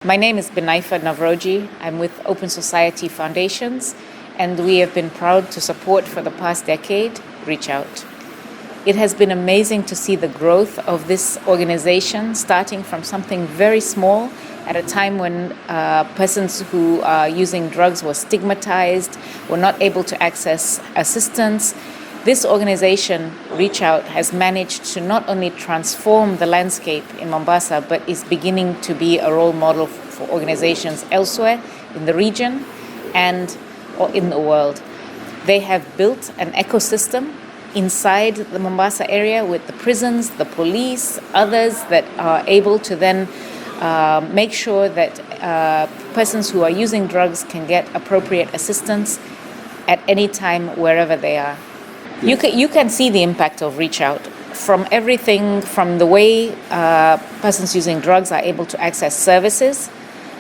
My name is Binaifer Nowrojee. I'm with Open Society Foundations, and we have been proud to support for the past decade Reachout. It has been amazing to see the growth of this organization, starting from something very small at a time when persons who are using drugs were stigmatized, were not able to access assistance. This organization, Reachout, has managed to not only transform the landscape in Mombasa, but is beginning to be a role model for organizations elsewhere in the region and in the world. They have built an ecosystem inside the Mombasa area with the prisons, the police, others that are able to then make sure that persons who are using drugs can get appropriate assistance at any time, wherever they are. You can see the impact of Reachout from everything from the way persons using drugs are able to access services,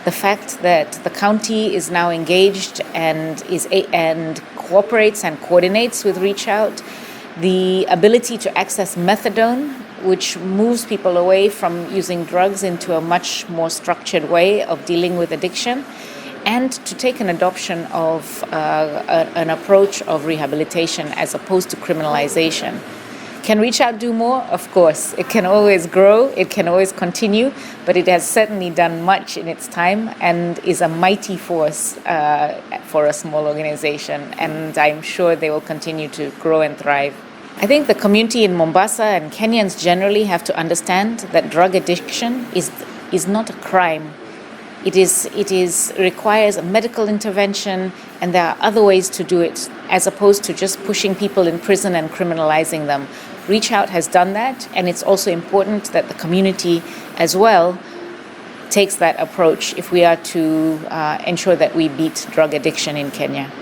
the fact that the county is now engaged and cooperates and coordinates with Reachout, the ability to access methadone, which moves people away from using drugs into a much more structured way of dealing with addiction, and to take an adoption of an approach of rehabilitation as opposed to criminalization. Can Reachout do more? Of course. It can always grow, it can always continue, but it has certainly done much in its time and is a mighty force for a small organization, and I'm sure they will continue to grow and thrive. I think the community in Mombasa and Kenyans generally have to understand that drug addiction is not a crime. It requires a medical intervention, and there are other ways to do it, as opposed to just pushing people in prison and criminalizing them. Reachout has done that, and it's also important that the community as well takes that approach if we are to ensure that we beat drug addiction in Kenya.